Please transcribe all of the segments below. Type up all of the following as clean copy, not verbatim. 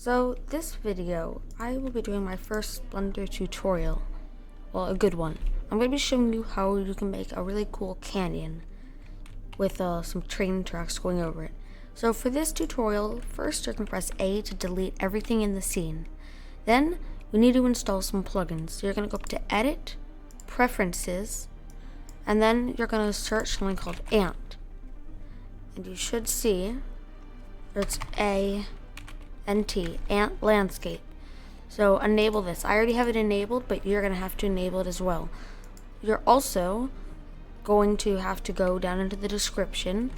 So this video, I will be doing my first Blender tutorial. Well, a good one. I'm going to be showing you how you can make a really cool canyon with some train tracks going over it. So for this tutorial, first you're going to press A to delete everything in the scene. Then we need to install some plugins. So you're going to go up to Edit, Preferences, and then you're going to search something called A.N.T. And you should see it's A.N.T, A.N.T Landscape. So enable this. I already have it enabled, but you're going to have to enable it as well. You're also going to have to go down into the description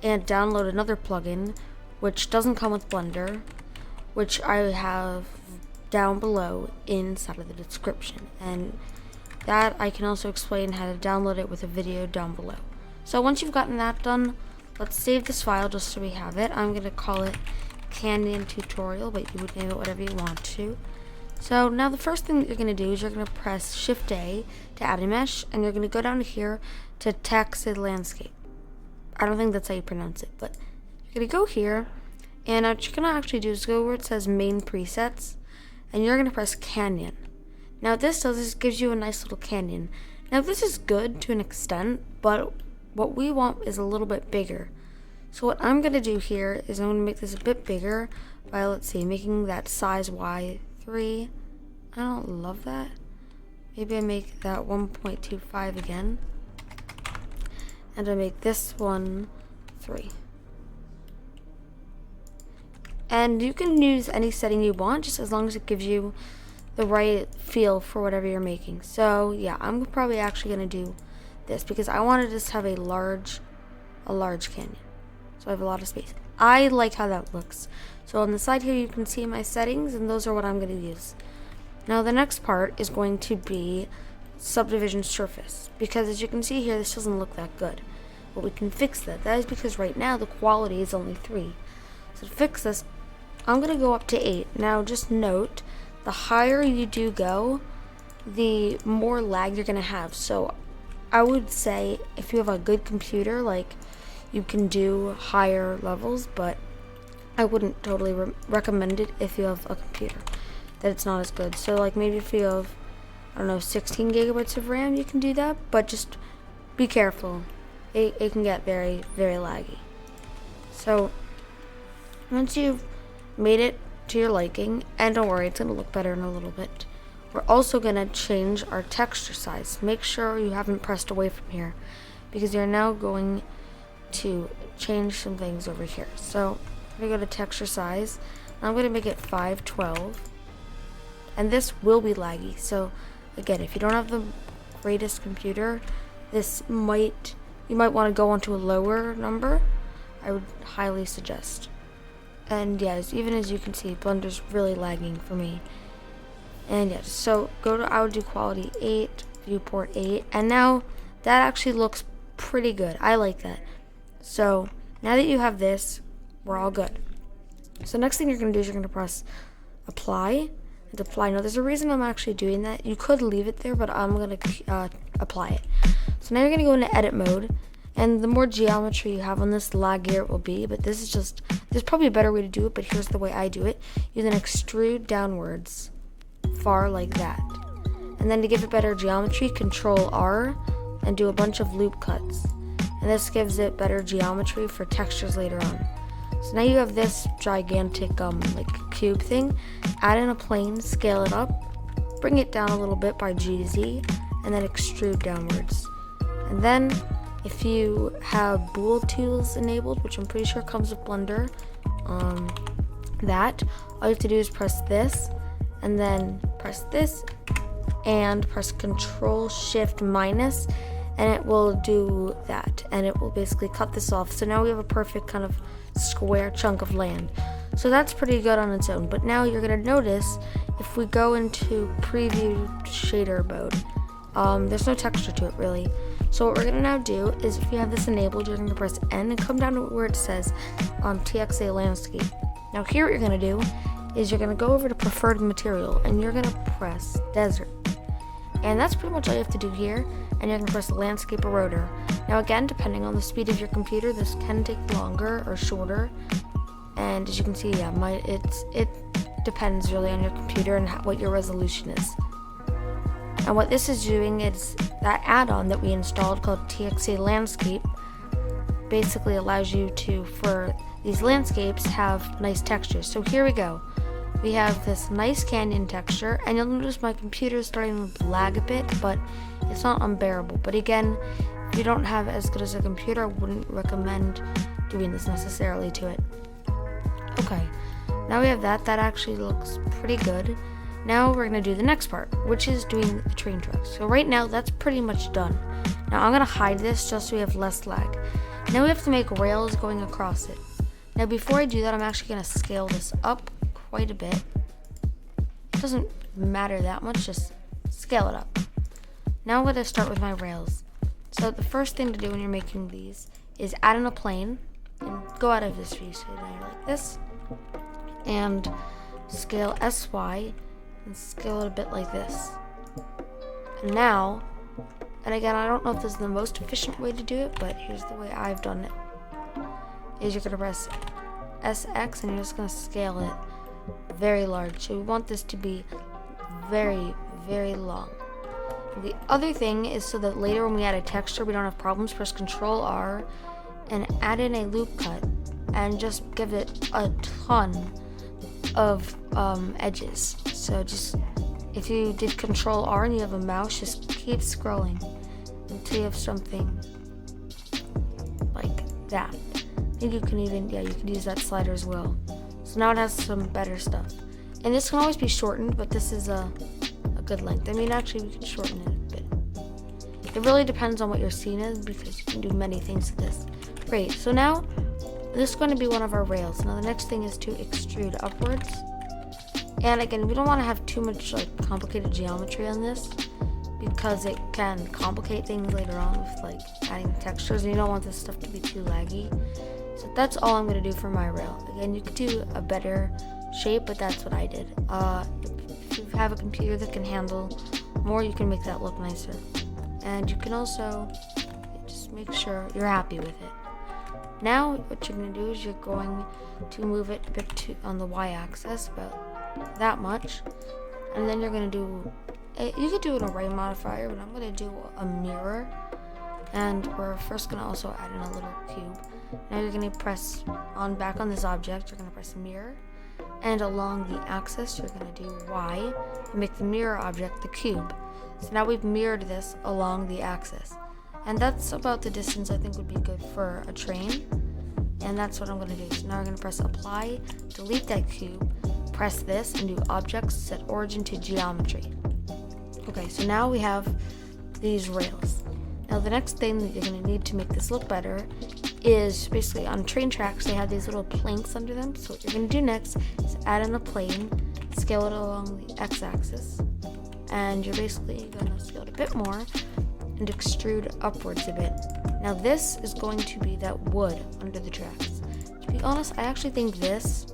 and download another plugin which doesn't come with Blender, which I have down below inside of the description, and that I can also explain how to download it with a video down below. So once you've gotten that done, let's save this file just so we have it. I'm going to call it Canyon Tutorial, but you would name it whatever you want to. So now the first thing that you're going to do is you're going to press Shift A to add a mesh, and you're going to go down here to text landscape. I don't think that's how you pronounce it, but you're going to go here, and what you're going to actually do is go where it says main presets, and you're going to press canyon. Now what this does is it gives you a nice little canyon. Now this is good to an extent, but what we want is a little bit bigger. So what I'm going to do here is I'm going to make this a bit bigger by, let's see, making that size Y3. I don't love that. Maybe I make that 1.25 again. And I make this one 3. And you can use any setting you want, just as long as it gives you the right feel for whatever you're making. So yeah, I'm probably actually going to do this because I want to just have a large canyon. So I have a lot of space. I like how that looks. So on the side here you can see my settings, and those are what I'm going to use. Now the next part is going to be subdivision surface, because as you can see here, this doesn't look that good. But we can fix that. That is because right now the quality is only 3. So to fix this, I'm going to go up to 8. Now just note, the higher you do go, the more lag you're going to have. So I would say if you have a good computer, like, you can do higher levels, but I wouldn't totally recommend it if you have a computer that it's not as good. So like maybe if you have, I don't know, 16 gigabytes of RAM, you can do that, but just be careful. It can get very, very laggy. So once you've made it to your liking, and don't worry, it's going to look better in a little bit, we're also going to change our texture size. Make sure you haven't pressed away from here, because you're now going to change some things over here. So I'm going to go to texture size, and I'm going to make it 512, and this will be laggy. So again, if you don't have the greatest computer, you might want to go onto a lower number. I would highly suggest. And yes, even as you can see, Blender's really lagging for me. And yes, so I would do quality 8, viewport 8, and now that actually looks pretty good. I like that. So now that you have this, we're all good. So next thing you're going to do is you're going to press apply and apply. Now there's a reason I'm actually doing that. You could leave it there, but I'm going to apply it. So now you're going to go into edit mode, and the more geometry you have on this, the laggier it will be, but there's probably a better way to do it, but here's the way I do it. You then extrude downwards far like that. And then to give it better geometry, Control R and do a bunch of loop cuts. And this gives it better geometry for textures later on. So now you have this gigantic like cube thing. Add in a plane, scale it up, bring it down a little bit by GZ, and then extrude downwards. And then if you have Bool tools enabled, which I'm pretty sure comes with Blender, all you have to do is press this, and then press this, and press Control Shift minus, and it will do that, and it will basically cut this off. So now we have a perfect kind of square chunk of land. So that's pretty good on its own. But now you're going to notice if we go into preview shader mode, there's no texture to it really. So what we're going to now do is, if you have this enabled, you're going to press N and come down to where it says TXA landscape. Now here what you're going to do is you're going to go over to preferred material, and you're going to press desert. And that's pretty much all you have to do here, and you're going to press landscape eroder. Now again, depending on the speed of your computer, this can take longer or shorter. And as you can see, yeah, depends really on your computer and what your resolution is. And what this is doing is that add-on that we installed called TXA Landscape basically allows you to, for these landscapes, have nice textures. So here we go. We have this nice canyon texture, and you'll notice my computer is starting to lag a bit, but it's not unbearable. But again, if you don't have as good as a computer, I wouldn't recommend doing this necessarily to it. Okay, now we have that. That actually looks pretty good. Now we're going to do the next part, which is doing the train tracks. So right now, that's pretty much done. Now I'm going to hide this just so we have less lag. Now we have to make rails going across it. Now before I do that, I'm actually going to scale this up quite a bit. It doesn't matter that much, just scale it up. Now I'm going to start with my rails. So the first thing to do when you're making these is add in a plane and go out of this view. So now you're like this, and scale SY and scale it a bit like this. And now, and again, I don't know if this is the most efficient way to do it, but here's the way I've done it. Is you're going to press SX and you're just going to scale it very large. So we want this to be very, very long. The other thing is so that later when we add a texture, we don't have problems. Press Control R and add in a loop cut and just give it a ton of edges. So just, if you did Control R and you have a mouse, just keep scrolling until you have something like that. I think you can even, you can use that slider as well. So now it has some better stuff. And this can always be shortened, but this is a good length. I mean, actually, we can shorten it a bit. It really depends on what your scene is, because you can do many things to this. Great, so now, this is going to be one of our rails. Now the next thing is to extrude upwards. And again, we don't want to have too much complicated geometry on this, because it can complicate things later on with adding textures, and you don't want this stuff to be too laggy. So that's all I'm going to do for my rail. Again, you could do a better shape, but that's what I did. If you have a computer that can handle more, you can make that look nicer. And you can also just make sure you're happy with it. Now what you're going to do is you're going to move it a bit on the y-axis, about that much. And then you're going to do, you could do an array modifier, but I'm going to do a mirror. And we're first going to also add in a little cube. Now you're going to press back on this object, you're going to press mirror. And along the axis, you're going to do Y and make the mirror object the cube. So now we've mirrored this along the axis. And that's about the distance I think would be good for a train. And that's what I'm going to do. So now we're going to press apply, delete that cube, press this, and do objects, set origin to geometry. Okay, so now we have these rails. Now the next thing that you're going to need to make this look better is basically on train tracks, they have these little planks under them. So what you're going to do next is add in a plane, scale it along the x-axis, and you're basically going to scale it a bit more and extrude upwards a bit. Now this is going to be that wood under the tracks. To be honest, I actually think this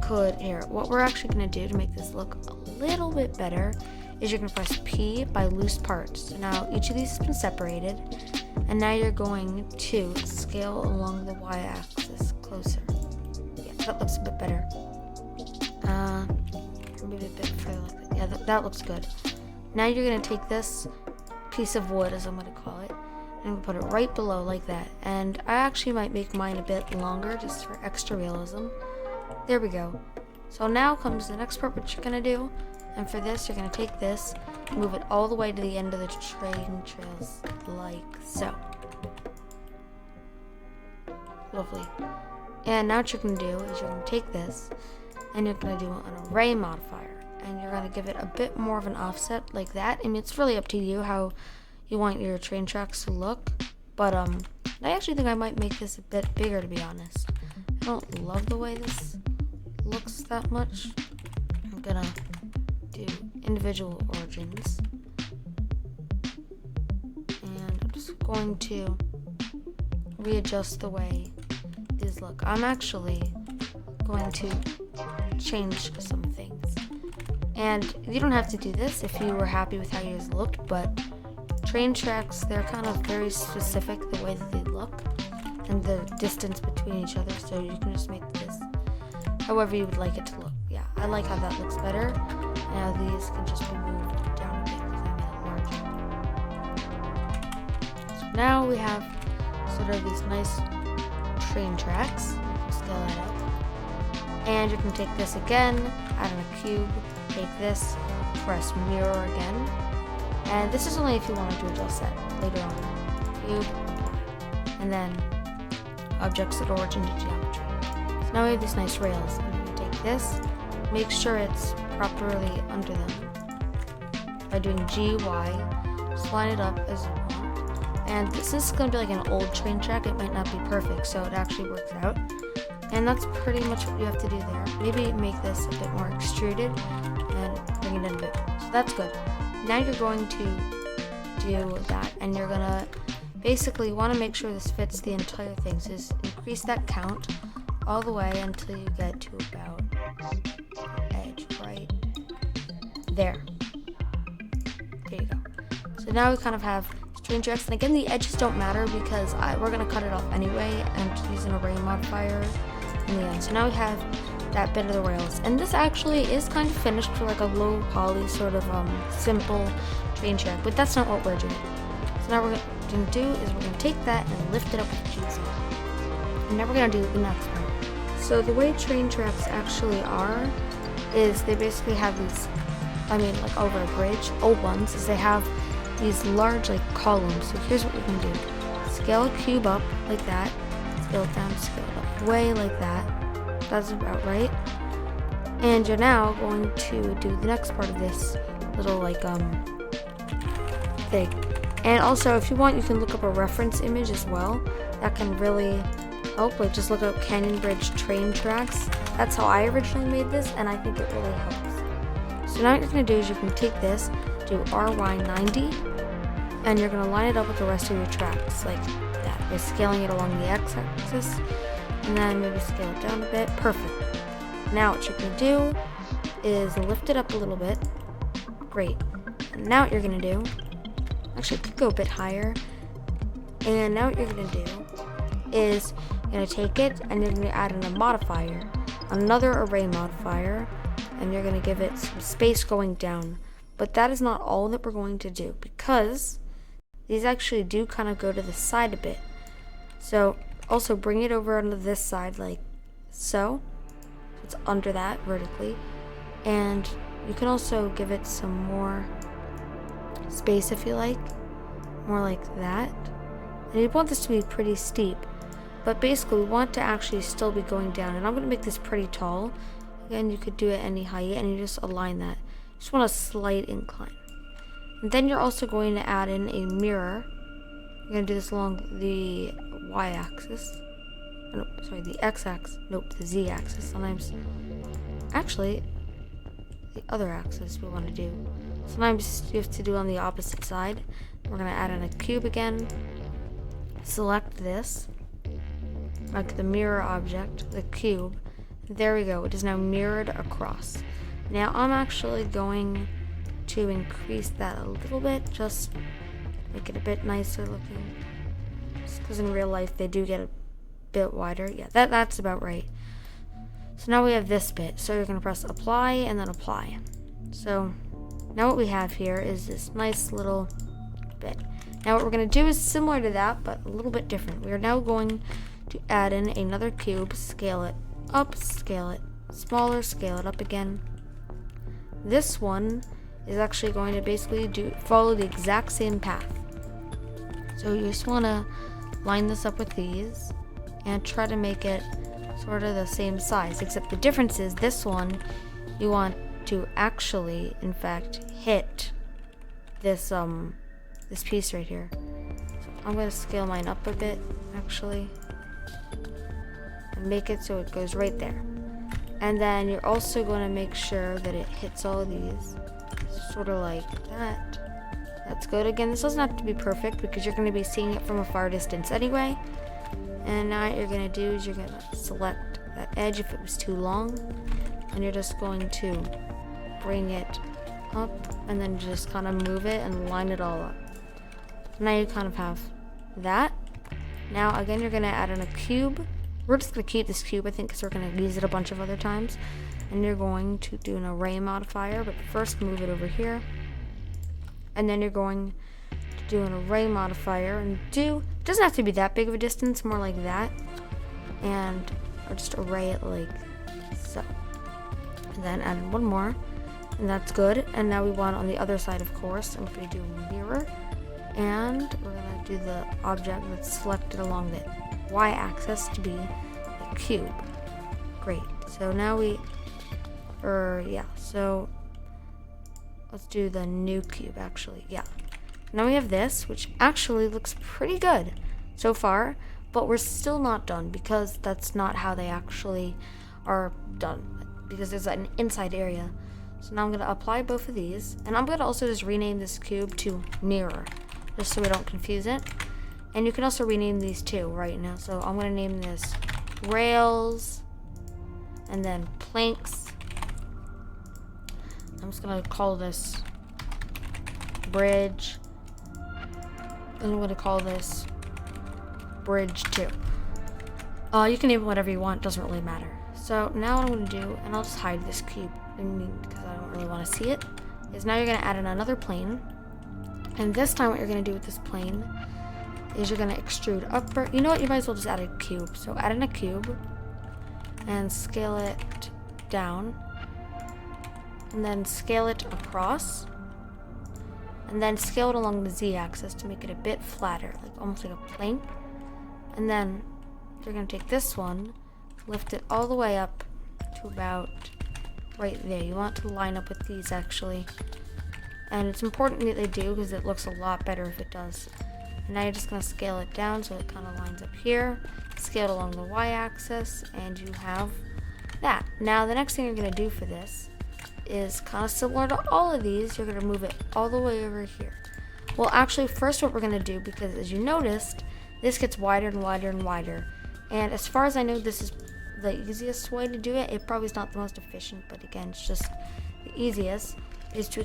could, what we're actually going to do to make this look a little bit better is you're going to press P by loose parts. So now each of these has been separated, and now you're going to scale along the y-axis closer. Yeah, that looks a bit better. Maybe a bit further like that. Yeah, that looks good. Now you're going to take this piece of wood, as I'm going to call it, and put it right below like that. And I actually might make mine a bit longer just for extra realism. There we go. So now comes the next part, what you're going to do. And for this, you're going to take this, move it all the way to the end of the train trails, like so. Lovely. And now what you're going to do is you're going to take this, and you're going to do an array modifier. And you're going to give it a bit more of an offset, like that. I mean, it's really up to you how you want your train tracks to look. But I actually think I might make this a bit bigger, to be honest. I don't love the way this looks that much. I'm going to do individual origins, and I'm just going to readjust the way these look. I'm actually going to change some things, and you don't have to do this if you were happy with how yours looked, but train tracks, they're kind of very specific the way that they look and the distance between each other, so you can just make this however you would like it to look. Yeah, I like how that looks better. Now these can just be moved down a bit because I made it larger. So now we have sort of these nice train tracks. Scale that up. And you can take this again, add in a cube, take this, press mirror again. And this is only if you want to do a dual set later on. Cube, and then objects at origin to geometry. So now we have these nice rails. And you take this, make sure it's properly under them by doing GY, just line it up as you want. And this is going to be like an old train track, it might not be perfect, so it actually works out. And that's pretty much what you have to do there. Maybe make this a bit more extruded and bring it in a bit more. So that's good. Now you're going to do that, and you're going to basically want to make sure this fits the entire thing. So just increase that count all the way until you get to about the edge right there. There you go. So now we kind of have train tracks, and again the edges don't matter because we're going to cut it off anyway and use an array modifier in the end. So now we have that bit of the rails, and this actually is kind of finished for like a low poly sort of simple train track, but that's not what we're doing. So now what we're going to do is we're going to take that and lift it up with GZ, and now we're going to do the next one. So the way train tracks actually are is they basically have these, like over a bridge, old ones, is they have these large like columns. So here's what we can do. Scale a cube up like that, scale it down, scale it up way like that. That's about right. And you're now going to do the next part of this little like thing. And also if you want, you can look up a reference image as well. That can really help. Like just look up Canyon Bridge train tracks. That's how I originally made this, and I think it really helps. So now what you're going to do is you can take this, do RY90, and you're going to line it up with the rest of your tracks like that by scaling it along the x-axis, and then maybe scale it down a bit. Perfect. Now what you're going to do is lift it up a little bit. Great. And now what you're going to do, actually it could go a bit higher, and now what you're going to do is you're going to take it and you're going to add in a modifier, another array modifier, and you're going to give it some space going down. But that is not all that we're going to do, because these actually do kind of go to the side a bit. So also bring it over onto this side like so. It's under that vertically. And you can also give it some more space if you like. More like that. And you want this to be pretty steep. But basically we want to actually still be going down. And I'm going to make this pretty tall. Again, you could do it any height, and you just align that. Just want a slight incline. And then you're also going to add in a mirror. You're going to do this along the y-axis. Oh, sorry, the x-axis. Nope, the z-axis. Sometimes, actually, the other axis we want to do. Sometimes you have to do on the opposite side. We're going to add in a cube again. Select this, like the mirror object, the cube. There we go. It is now mirrored across. Now I'm actually going to increase that a little bit, just make it a bit nicer looking. Just because in real life they do get a bit wider. Yeah, that's about right. So now we have this bit. So you're going to press apply and then apply. So now what we have here is this nice little bit. Now what we're going to do is similar to that, but a little bit different. We are now going to add in another cube, scale it up, scale it smaller, scale it up again. This one is actually going to basically follow the exact same path. So you just want to line this up with these and try to make it sort of the same size, except the difference is this one you want to actually, in fact, hit this this piece right here. So I'm going to scale mine up a bit, actually, and make it so it goes right there. And then you're also going to make sure that it hits all of these, sort of like that. That's good. Again, this doesn't have to be perfect because you're going to be seeing it from a far distance anyway. And now what you're going to do is you're going to select that edge if it was too long, and you're just going to bring it up and then just kind of move it and line it all up. So now you kind of have that. Now again, you're going to add in a cube we're just going to keep this cube, I think, because we're going to use it a bunch of other times. And you're going to do an array modifier, but first move it over here. And then you're going to do an array modifier and it doesn't have to be that big of a distance, more like that. And or just array it like so. And then add one more, and that's good. And now we want on the other side, of course, I'm going to do mirror, and we're going to do the object that's selected along the y-axis to be a cube. Great. So now so let's do the new cube, actually. Yeah. Now we have this, which actually looks pretty good so far, but we're still not done because that's not how they actually are done, because there's an inside area. So now I'm going to apply both of these, and I'm going to also just rename this cube to mirror, just so we don't confuse it. And you can also rename these too right now. So I'm going to name this rails, and then planks. I'm just going to call this bridge, and I'm going to call this bridge 2. You can name it whatever you want, doesn't really matter. So now what I'm going to do, and I'll just hide this cube, because I don't really want to see it, is now you're going to add in another plane. And this time what you're going to do with this plane is you're going to extrude upward. You know what, you might as well just add a cube. So add in a cube and scale it down, and then scale it across, and then scale it along the z-axis to make it a bit flatter, like almost like a plank. And then you're going to take this one, lift it all the way up to about right there. You want to line up with these, actually. And it's important that they do, because it looks a lot better if it does. And now you're just going to scale it down so it kind of lines up here. Scale it along the y-axis, and you have that. Now the next thing you're going to do for this is kind of similar to all of these. You're going to move it all the way over here. Well, actually, first what we're going to do, because as you noticed, this gets wider and wider and wider. And as far as I know, this is the easiest way to do it. It probably is not the most efficient, but again, it's just the easiest, is to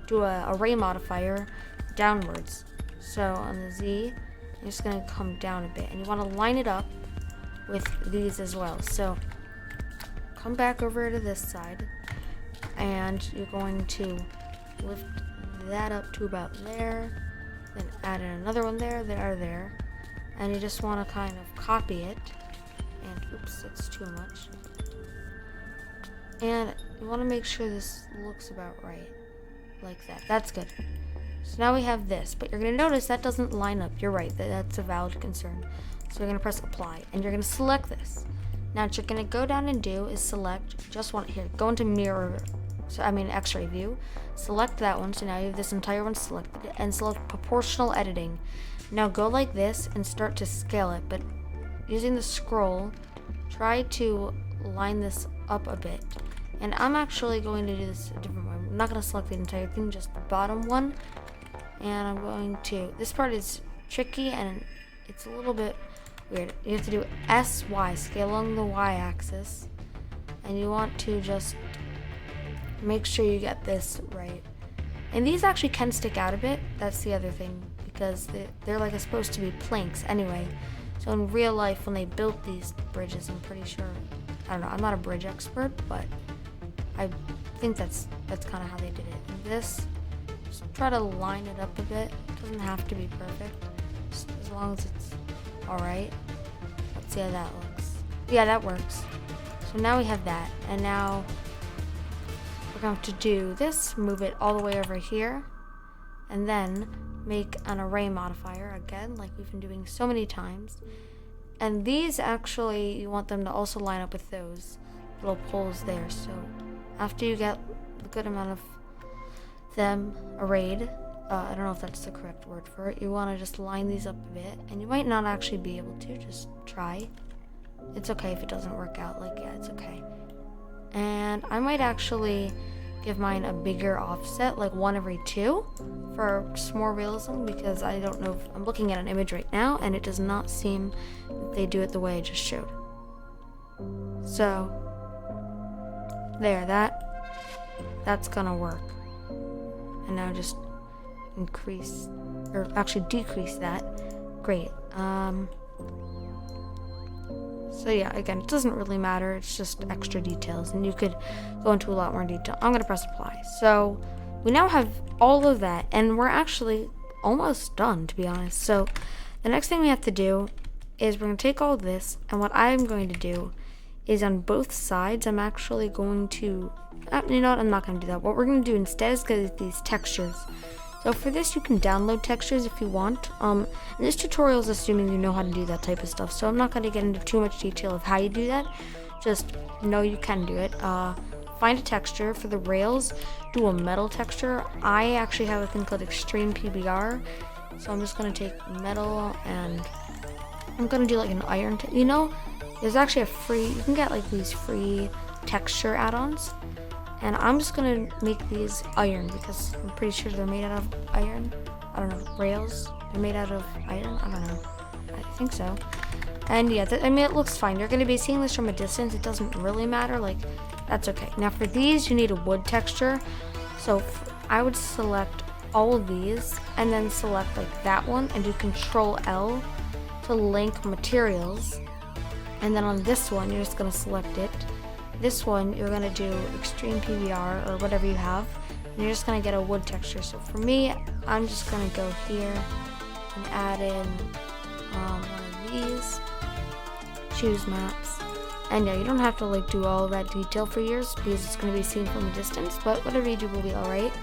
do a array modifier downwards. So on the Z, you're just going to come down a bit, and you want to line it up with these as well. So come back over to this side, and you're going to lift that up to about there, then add in another one there, there, and you just want to kind of copy it, and oops, it's too much, and you want to make sure this looks about right, like that. That's good. So now we have this, but you're going to notice that doesn't line up. You're right, that's a valid concern. So you're going to press apply, and you're going to select this. Now what you're going to go down and do is select just one here, go into mirror, X-ray view, select that one. So now you have this entire one selected, and select proportional editing. Now go like this and start to scale it, but using the scroll, try to line this up a bit. And I'm actually going to do this a different way. I'm not going to select the entire thing, just the bottom one. And I'm going to, this part is tricky and it's a little bit weird. You have to do SY, scale along the Y-axis. And you want to just make sure you get this right. And these actually can stick out a bit. That's the other thing, because they're like supposed to be planks anyway. So in real life, when they built these bridges, I'm pretty sure, I don't know, I'm not a bridge expert, but I think that's kind of how they did it. And this, just try to line it up a bit. It doesn't have to be perfect, just as long as it's alright. Let's see how that looks. Yeah, that works. So now we have that, and now we're going to do this, move it all the way over here, and then make an array modifier again, like we've been doing so many times. And these actually, you want them to also line up with those little poles there. So after you get a good amount of them arrayed, I don't know if that's the correct word for it, you want to just line these up a bit, and you might not actually be able to, just try. It's okay if it doesn't work out, like, yeah, it's okay. And I might actually give mine a bigger offset, like 1/2, for just more realism, because I don't know if I'm looking at an image right now and it does not seem that they do it the way I just showed. So there, that's gonna work. And now just increase, or actually decrease that. Great. So yeah, again, it doesn't really matter. It's just extra details, and you could go into a lot more detail. I'm going to press apply. So we now have all of that, and we're actually almost done, to be honest. So the next thing we have to do is we're going to take all this, and what I'm going to do is on both sides, I'm actually going to, you know what, I'm not going to do that. What we're going to do instead is get these textures. So for this, you can download textures if you want. And this tutorial is assuming you know how to do that type of stuff, so I'm not going to get into too much detail of how you do that. Just know you can do it. Find a texture for the rails, do a metal texture. I actually have a thing called extreme PBR, so I'm just going to take metal and I'm going to do like an iron. You know, there's actually you can get like these free texture add-ons. And I'm just going to make these iron because I'm pretty sure they're made out of iron. I don't know, rails, they're made out of iron? I don't know. I think so. And yeah, I mean, it looks fine. You're going to be seeing this from a distance. It doesn't really matter. Like, that's okay. Now for these, you need a wood texture. So I would select all of these and then select like that one and do Control L to link materials. And then on this one, you're just going to select it. This one, you're going to do extreme PBR or whatever you have, and you're just going to get a wood texture. So for me, I'm just going to go here and add in one of these, choose maps, and yeah, you don't have to like do all of that detail for yours because it's going to be seen from a distance, but whatever you do will be alright.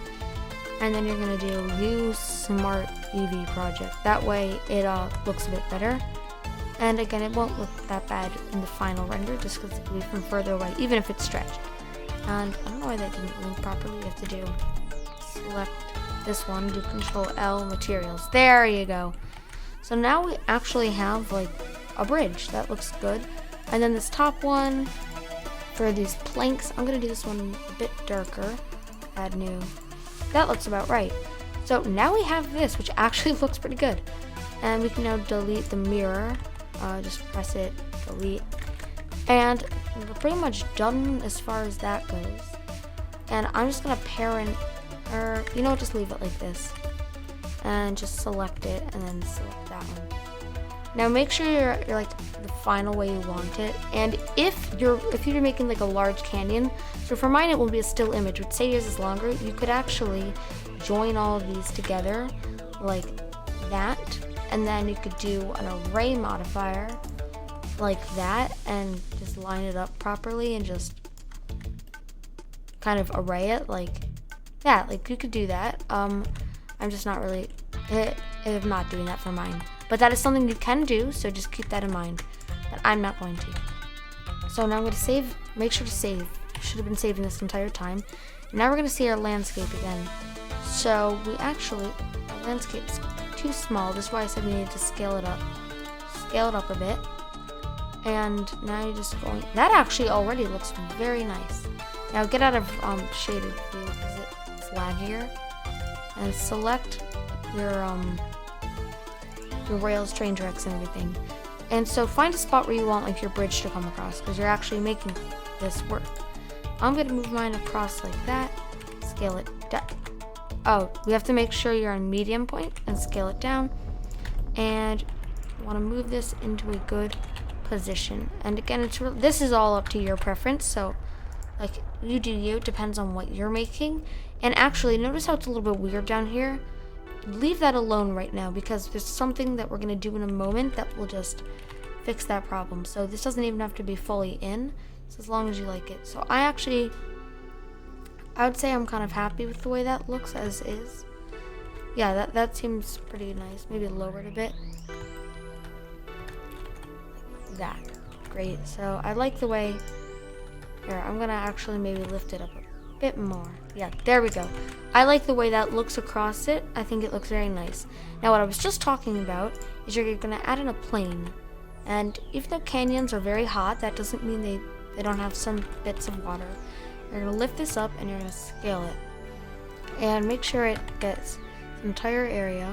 And then you're going to do use smart EV project. That way it looks a bit better. And again, it won't look that bad in the final render just because it'll be from further away, even if it's stretched. And I don't know why that didn't link properly. You have to do select this one, do Control L materials. There you go. So now we actually have like a bridge. That looks good. And then this top one for these planks, I'm going to do this one a bit darker. Add new. That looks about right. So now we have this, which actually looks pretty good. And we can now delete the mirror. Just press it, delete, and we're pretty much done as far as that goes. And I'm just gonna parent, or you know, just leave it like this, and just select it, and then select that one. Now make sure you're like the final way you want it. And if you're making like a large canyon, so for mine it will be a still image, which say yours is longer. You could actually join all of these together like that. And then you could do an array modifier like that and just line it up properly and just kind of array it like that. Like you could do that. I'm just not really, I'm not doing that for mine. But that is something you can do, so just keep that in mind. But I'm not going to. So now I'm going to save, make sure to save. You should have been saving this entire time. Now we're going to see our landscape again. So we actually, our landscape's too small. This is why I said we need to scale it up. Scale it up a bit. And now you're just going, that actually already looks very nice. Now get out of shaded view because it's laggier. And select your rails, train tracks, and everything. And so find a spot where you want like your bridge to come across because you're actually making this work. I'm going to move mine across like that. Scale it down. Oh, we have to make sure you're on medium point and scale it down. And you want to move this into a good position. And again, this is all up to your preference. So, like, you do you. It depends on what you're making. And actually, notice how it's a little bit weird down here. Leave that alone right now because there's something that we're going to do in a moment that will just fix that problem. So this doesn't even have to be fully in. So as long as you like it. So I would say I'm kind of happy with the way that looks as is. Yeah, that seems pretty nice. Maybe lower it a bit. That. Great. So I like the way, here, I'm going to actually maybe lift it up a bit more. Yeah, there we go. I like the way that looks across it. I think it looks very nice. Now what I was just talking about is you're going to add in a plane. And even though canyons are very hot, that doesn't mean they don't have some bits of water. You're going to lift this up and you're going to scale it. And make sure it gets the entire area.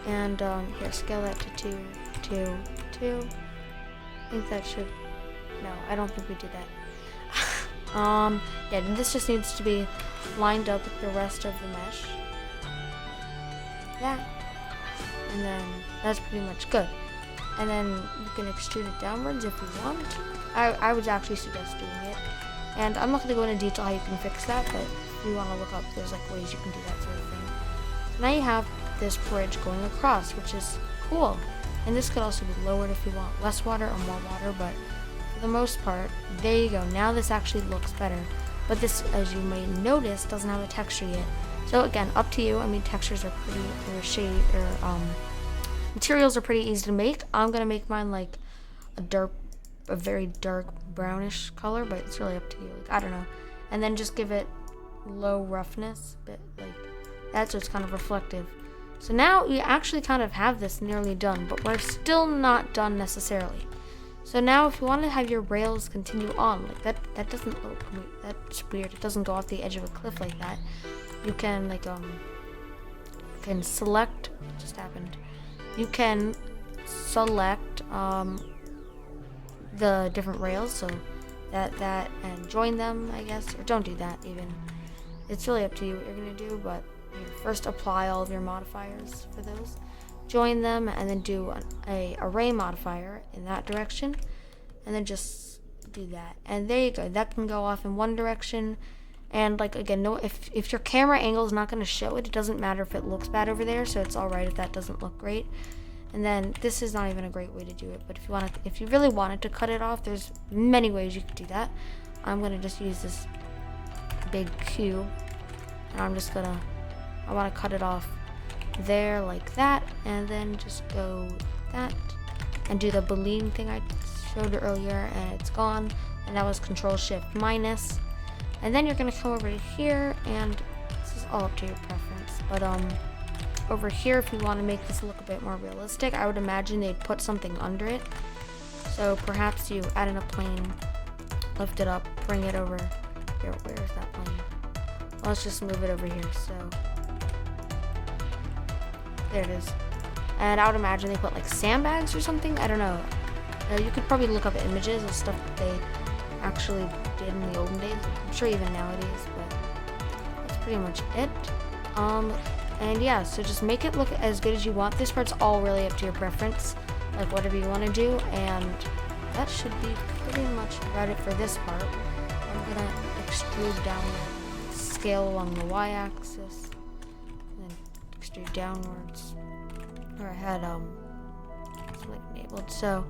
And here, scale that to 2, 2, 2. I think that should, no, I don't think we did that. Yeah, this just needs to be lined up with the rest of the mesh. Like that. And then that's pretty much good. and then you can extrude it downwards if you want. I would actually suggest doing it, and I'm not going to go into detail how you can fix that, but if you want to look up, there's like ways you can do that sort of thing. So now you have this bridge going across, which is cool, and this could also be lowered if you want less water or more water, but for the most part, there you go. Now this actually looks better, but this, as you may notice, doesn't have a texture yet. So again, up to you. I mean, textures are pretty, materials are pretty easy to make. I'm gonna make mine like a very dark brownish color, but it's really up to you. Like, I don't know. And then just give it low roughness, but like that, so it's kind of reflective. So now we actually kind of have this nearly done, but we're still not done necessarily. So now if you want to have your rails continue on, like that doesn't look, that's weird. It doesn't go off the edge of a cliff like that. You can like can select, what just happened? You can select the different rails, so that and join them, I guess, or don't do that even. It's really up to you what you're gonna do, but you first apply all of your modifiers for those, join them, and then do a array modifier in that direction, and then just do that. And there you go. That can go off in one direction. And like again, no, if your camera angle is not going to show it, it doesn't matter if it looks bad over there, so it's all right if that doesn't look great. And then this is not even a great way to do it, but if you really wanted to cut it off, there's many ways you could do that. I'm going to just use this big cube, and I want to cut it off there like that, and then just go that and do the boolean thing I showed earlier, and it's gone. And that was Control-Shift-minus. And then you're going to come over to here, and this is all up to your preference, but over here, if you want to make this look a bit more realistic, I would imagine they'd put something under it. So perhaps you add in a plane, lift it up, bring it over here. Where's that plane? Let's just move it over here. So there it is. And I would imagine they put like sandbags or something. I don't know. You could probably look up images of stuff that they actually did in the olden days. I'm sure even nowadays, but that's pretty much it. And yeah, so just make it look as good as you want. This part's all really up to your preference, like whatever you want to do, and that should be pretty much about it for this part. I'm gonna extrude down, scale along the y-axis, and then extrude downwards. Or I had something enabled, so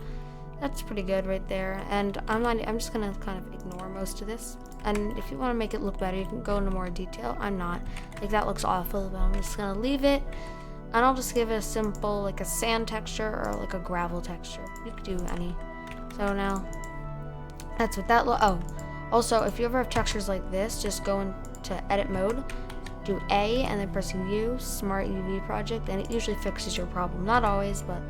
that's pretty good right there. And I'm just gonna kind of ignore most of this. And if you want to make it look better, you can go into more detail. I'm not. Like, that looks awful, but I'm just going to leave it. And I'll just give it a simple, like a sand texture or like a gravel texture. You could do any. So now, that's what that looks. Oh, also, if you ever have textures like this, just go into edit mode, do A, and then pressing U, Smart UV Project, and it usually fixes your problem. Not always, but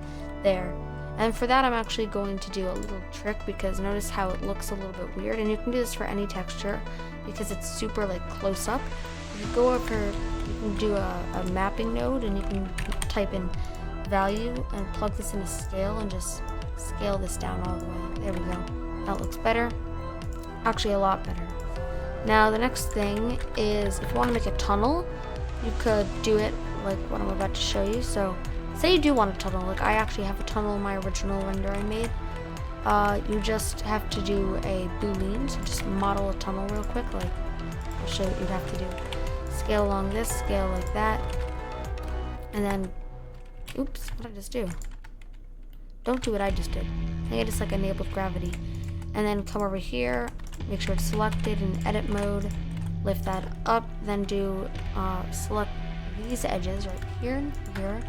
there. And for that, I'm actually going to do a little trick, because notice how it looks a little bit weird. And you can do this for any texture because it's super like close up. If you go over, you can do a mapping node, and you can type in value and plug this in a scale and just scale this down all the way. There we go. That looks better. Actually, a lot better. Now, the next thing is, if you want to make a tunnel, you could do it like what I'm about to show you. So say you do want a tunnel, like I actually have a tunnel in my original render I made. You just have to do a boolean, so just model a tunnel real quick, like I'll show you what you'd have to do. Scale along this, scale like that, and then, oops, what did I just do? Don't do what I just did. I think I just like enabled gravity. And then come over here, make sure it's selected in edit mode, lift that up, then do select these edges right here and here.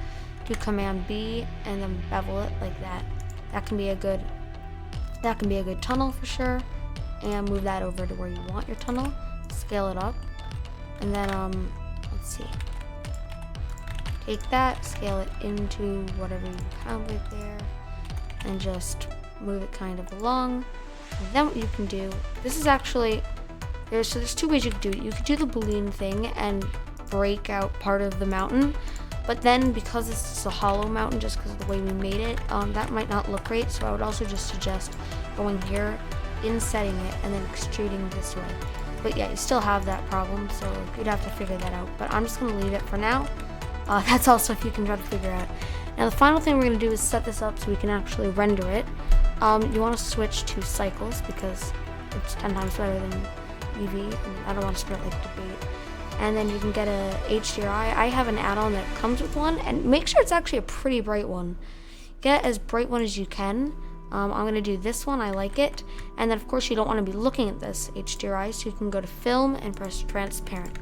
Do Command B and then bevel it like that. That can be a good tunnel for sure. And move that over to where you want your tunnel. Scale it up, and then let's see. Take that, scale it into whatever you have right there, and just move it kind of along. And then what you can do, this is actually there's two ways you could do it. You could do the boolean thing and break out part of the mountain. But then, because this is a hollow mountain, just because of the way we made it, that might not look great. So I would also just suggest going here, insetting it, and then extruding this way. But yeah, you still have that problem, so you'd have to figure that out. But I'm just going to leave it for now. That's also if you can try to figure out. Now the final thing we're going to do is set this up so we can actually render it. You want to switch to cycles because it's 10 times better than EV, and I don't want to start like debate. And then you can get a HDRI. I have an add-on that comes with one, and make sure it's actually a pretty bright one. Get as bright one as you can. I'm going to do this one, I like it. And then of course you don't want to be looking at this HDRI, so you can go to film and press transparent.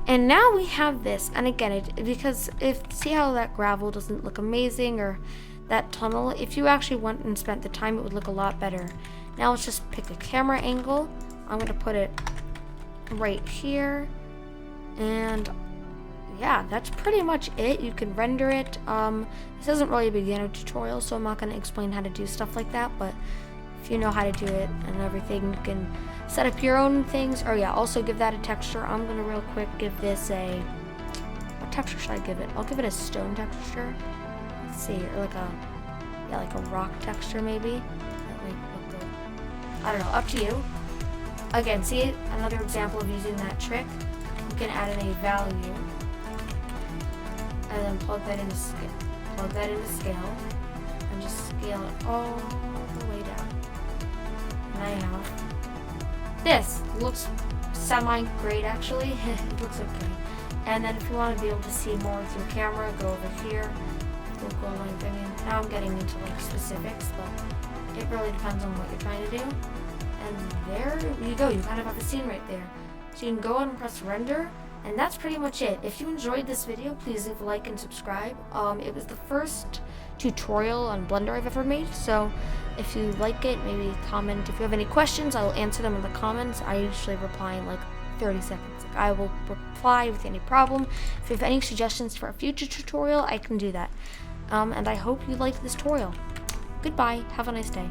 And now we have this, and again, because see how that gravel doesn't look amazing, or that tunnel, if you actually went and spent the time, it would look a lot better. Now let's just pick a camera angle. I'm going to put it right here, and yeah, that's pretty much it. You can render it. This isn't really a beginner tutorial, so I'm not going to explain how to do stuff like that, but if you know how to do it and everything, you can set up your own things. Or yeah, also give that a texture. I'm going to real quick give this what texture should I give it? I'll give it a stone texture. Let's see, or like a rock texture maybe. That might look good. I don't know, up to you. Again, see another example of using that trick. You can add in a value and then plug that into scale. Plug that into scale and just scale it all the way down. And I have this. Looks semi-great actually. It looks okay. And then if you want to be able to see more with your camera, go over here. Focal length. I mean, now I'm getting into like specifics, but it really depends on what you're trying to do. And there you go. You kind of have the scene right there. So you can go on and press render. And that's pretty much it. If you enjoyed this video, please leave a like and subscribe. It was the first tutorial on Blender I've ever made, so if you like it, maybe comment. If you have any questions, I will answer them in the comments. I usually reply in like 30 seconds. Like, I will reply with any problem. If you have any suggestions for a future tutorial, I can do that. And I hope you liked this tutorial. Goodbye. Have a nice day.